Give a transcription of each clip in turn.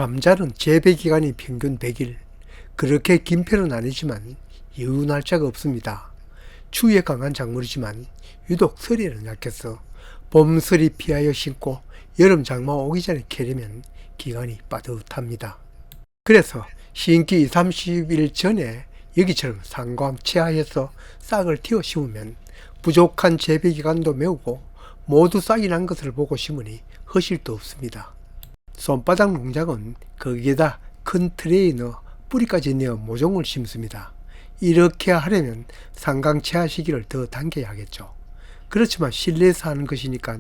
감자는 재배기간이 평균 100일, 그렇게 긴 편은 아니지만 여유 날짜가 없습니다. 추위에 강한 작물이지만 유독 서리에는 약해서 봄서리 피하여 심고 여름 장마 오기 전에 캐려면 기간이 빠듯합니다. 그래서 심기 2, 30일 전에 여기처럼 상광 채하여서 싹을 틔워 심으면 부족한 재배기간도 메우고 모두 싹이 난 것을 보고 심으니 허실도 없습니다. 손바닥 농작은 거기에다 큰 트레이에 넣어 뿌리까지 내어 모종을 심습니다. 이렇게 하려면 상광 채하 시기를 더 당겨야 하겠죠. 그렇지만 실내에서 하는 것이니까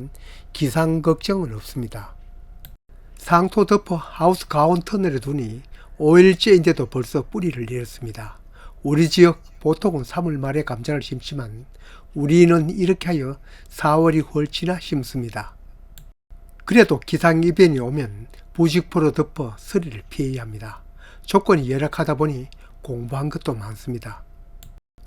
기상 걱정은 없습니다. 상토 덮어 하우스 가온 터널에 두니 5일째인데도 벌써 뿌리를 내렸습니다. 우리 지역 보통은 3월 말에 감자를 심지만 우리는 이렇게 하여 4월이 훨지나 심습니다. 그래도 기상이변이 오면 부직포로 덮어 서리를 피해야 합니다. 조건이 열악하다 보니 공부한 것도 많습니다.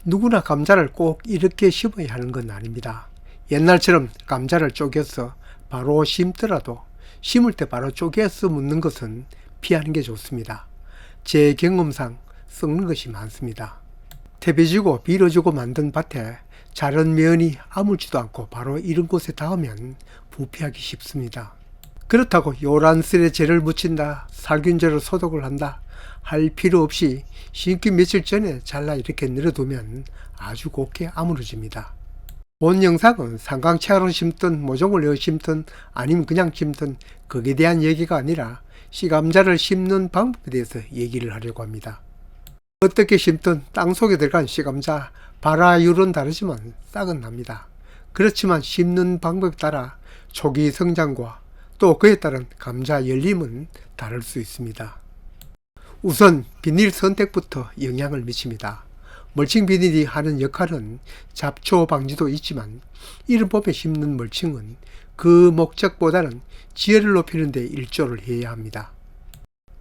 누구나 감자를 꼭 이렇게 심어야 하는 건 아닙니다. 옛날처럼 감자를 쪼개서 바로 심더라도 심을 때 바로 쪼개서 묻는 것은 피하는 게 좋습니다. 제 경험상 썩는 것이 많습니다. 태비지고 빌어주고 만든 밭에 자른 면이 아물지도 않고 바로 이런 곳에 닿으면 부패하기 쉽습니다. 그렇다고 요란스레 재를 묻힌다, 살균제로 소독을 한다 할 필요 없이 심기 며칠 전에 잘라 이렇게 늘어두면 아주 곱게 아물어집니다. 본 영상은 상광채하로 심든 모종을 내어 심든 아니면 그냥 심든 거기에 대한 얘기가 아니라 씨감자를 심는 방법에 대해서 얘기를 하려고 합니다. 어떻게 심든 땅속에 들어간 씨감자 발화율은 다르지만 싹은 납니다. 그렇지만 심는 방법에 따라 초기 성장과 또 그에 따른 감자 열림은 다를 수 있습니다. 우선 비닐 선택부터 영향을 미칩니다. 멀칭 비닐이 하는 역할은 잡초 방지도 있지만 이런 봄에 심는 멀칭은 그 목적보다는 지열을 높이는 데 일조를 해야 합니다.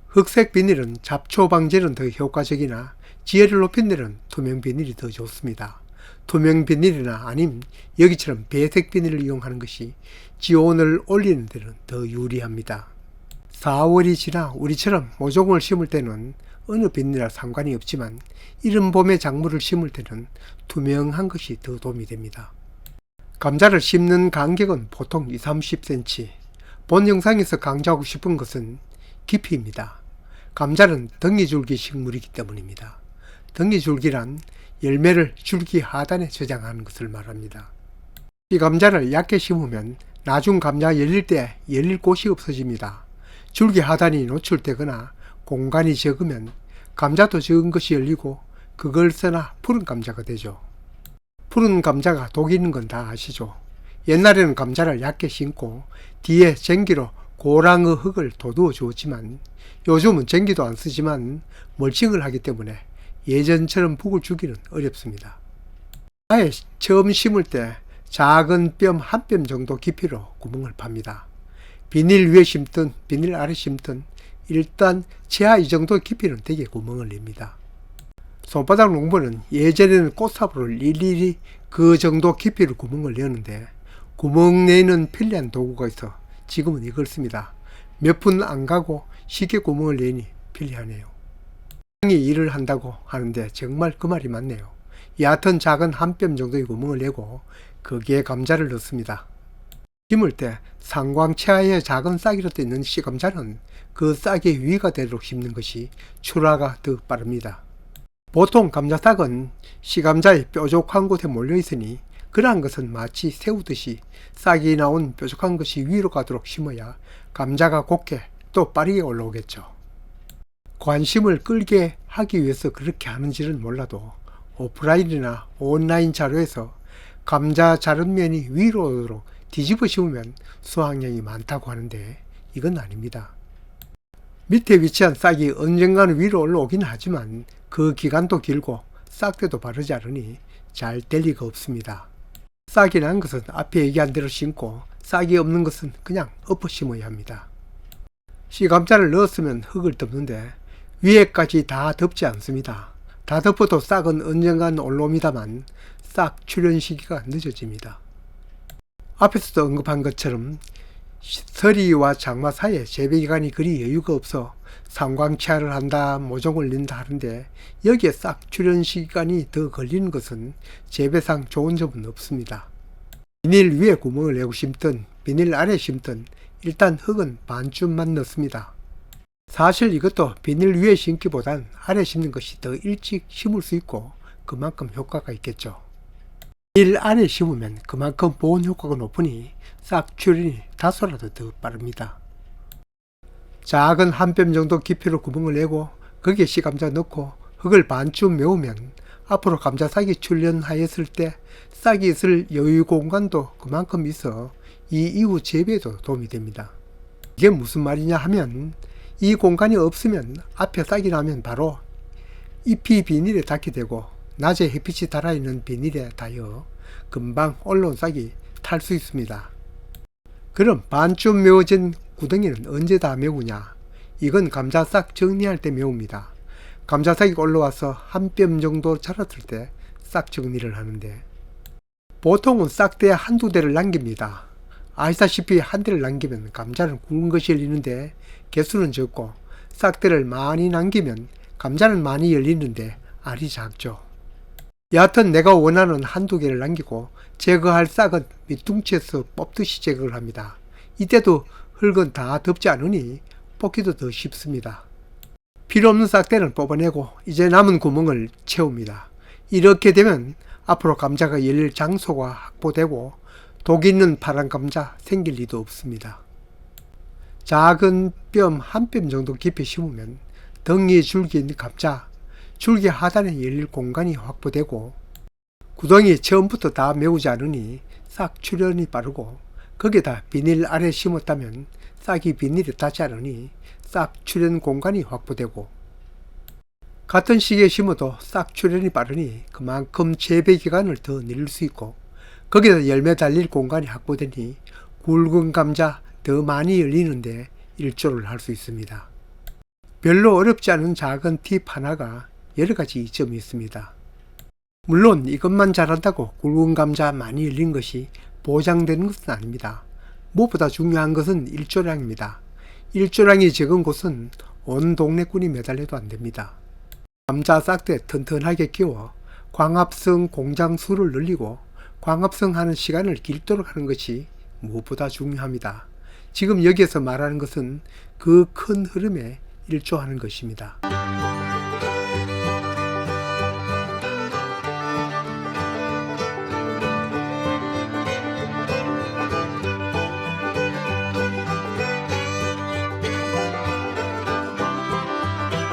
흑색 비닐은 잡초 방지는 더 효과적이나 지열을 높인 데는 투명 비닐이 더 좋습니다. 투명 비닐이나 아님 여기처럼 배색 비닐을 이용하는 것이 지온을 올리는 데는 더 유리합니다. 4월이 지나 우리처럼 모종을 심을 때는 어느 비닐이나 상관이 없지만 이른 봄에 작물을 심을 때는 투명한 것이 더 도움이 됩니다. 감자를 심는 간격은 보통 20-30cm. 본 영상에서 강조하고 싶은 것은 깊이입니다. 감자는 덩이줄기 식물이기 때문입니다. 덩이줄기란 열매를 줄기 하단에 저장하는 것을 말합니다. 이 감자를 얕게 심으면 나중 감자 열릴 때 열릴 곳이 없어집니다. 줄기 하단이 노출되거나 공간이 적으면 감자도 적은 것이 열리고 그걸 써나 푸른 감자가 되죠. 푸른 감자가 독이 있는 건 다 아시죠? 옛날에는 감자를 얕게 심고 뒤에 쟁기로 고랑의 흙을 도두어 주었지만 요즘은 쟁기도 안 쓰지만 멀칭을 하기 때문에 예전처럼 푹을 주기는 어렵습니다. 아예 처음 심을 때 작은 뼘 한 뼘 정도 깊이로 구멍을 팝니다. 비닐 위에 심든 비닐 아래 심든 일단 최하 이 정도 깊이는 되게 구멍을 냅니다. 손바닥 농부는 예전에는 꽃삽으로 일일이 그 정도 깊이로 구멍을 내는데 구멍 내는 편리한 도구가 있어 지금은 이걸 씁니다. 몇 분 안 가고 쉽게 구멍을 내니 편리하네요. 이 일을 한다고 하는데 정말 그 말이 맞네요. 얕은 작은 한 뼘 정도의 구멍을 내고 거기에 감자를 넣습니다. 심을 때 상광채하에 작은 싹이라도 있는 씨감자는 그 싹의 위가 되도록 심는 것이 출하가 더 빠릅니다. 보통 감자싹은 씨감자의 뾰족한 곳에 몰려 있으니 그러한 것은 마치 세우듯이 싹이 나온 뾰족한 것이 위로 가도록 심어야 감자가 곱게 또 빠르게 올라오겠죠. 관심을 끌게 하기 위해서 그렇게 하는지는 몰라도 오프라인이나 온라인 자료에서 감자 자른 면이 위로 오도록 뒤집어 심으면 수확량이 많다고 하는데 이건 아닙니다. 밑에 위치한 싹이 언젠가는 위로 올라오긴 하지만 그 기간도 길고 싹대도 바르지 않으니 잘 될 리가 없습니다. 싹이 난 것은 앞에 얘기한 대로 심고 싹이 없는 것은 그냥 엎어 심어야 합니다. 씨감자를 넣었으면 흙을 덮는데 위에까지 다 덮지 않습니다. 다 덮어도 싹은 언젠간 올라옵니다만 싹 출현 시기가 늦어집니다. 앞에서도 언급한 것처럼 서리와 장마 사이에 재배기간이 그리 여유가 없어 상광치하를 한다, 모종을 낸다 하는데 여기에 싹 출현 시간이 더 걸리는 것은 재배상 좋은 점은 없습니다. 비닐 위에 구멍을 내고 심든 비닐 아래 심든 일단 흙은 반쯤만 넣습니다. 사실 이것도 비닐 위에 심기보단 아래 심는 것이 더 일찍 심을 수 있고 그만큼 효과가 있겠죠. 비닐 아래 심으면 그만큼 보온 효과가 높으니 싹 출현이 다소라도 더 빠릅니다. 작은 한 뼘 정도 깊이로 구멍을 내고 거기에 씨감자 넣고 흙을 반쯤 메우면 앞으로 감자 싹이 출현하였을 때 싹이 있을 여유 공간도 그만큼 있어 이 이후 재배에도 도움이 됩니다. 이게 무슨 말이냐 하면 이 공간이 없으면 앞에 싹이 나면 바로 잎이 비닐에 닿게 되고 낮에 햇빛이 달아있는 비닐에 닿여 금방 올라온 싹이 탈 수 있습니다. 그럼 반쯤 메워진 구덩이는 언제 다 메우냐? 이건 감자싹 정리할 때 메웁니다. 감자싹이 올라와서 한 뼘 정도 자랐을 때 싹 정리를 하는데 보통은 싹대에 한두 대를 남깁니다. 아시다시피 한 대를 남기면 감자는 굵은 것이 열리는데 개수는 적고 싹대를 많이 남기면 감자는 많이 열리는데 알이 작죠. 여하튼 내가 원하는 한두 개를 남기고 제거할 싹은 밑둥치에서 뽑듯이 제거를 합니다. 이때도 흙은 다 덮지 않으니 뽑기도 더 쉽습니다. 필요없는 싹대는 뽑아내고 이제 남은 구멍을 채웁니다. 이렇게 되면 앞으로 감자가 열릴 장소가 확보되고 독 있는 파란 감자 생길 리도 없습니다. 작은 뼘 한 뼘 정도 깊이 심으면 덩이에 줄기 있는 감자, 줄기 하단에 열릴 공간이 확보되고 구덩이 처음부터 다 메우지 않으니 싹 출현이 빠르고 거기에다 비닐 아래 심었다면 싹이 비닐에 닿지 않으니 싹 출현 공간이 확보되고 같은 시기에 심어도 싹 출현이 빠르니 그만큼 재배 기간을 더 늘릴 수 있고 거기다 열매 달릴 공간이 확보되니 굵은 감자 더 많이 열리는데 일조를 할 수 있습니다. 별로 어렵지 않은 작은 팁 하나가 여러가지 이점이 있습니다. 물론 이것만 잘한다고 굵은 감자 많이 열린 것이 보장되는 것은 아닙니다. 무엇보다 중요한 것은 일조량입니다. 일조량이 적은 곳은 온 동네 꾼이 매달려도 안됩니다. 감자 싹대 튼튼하게 끼워 광합성 공장 수를 늘리고 광합성하는 시간을 길도록 하는 것이 무엇보다 중요합니다. 지금 여기에서 말하는 것은 그 큰 흐름에 일조하는 것입니다.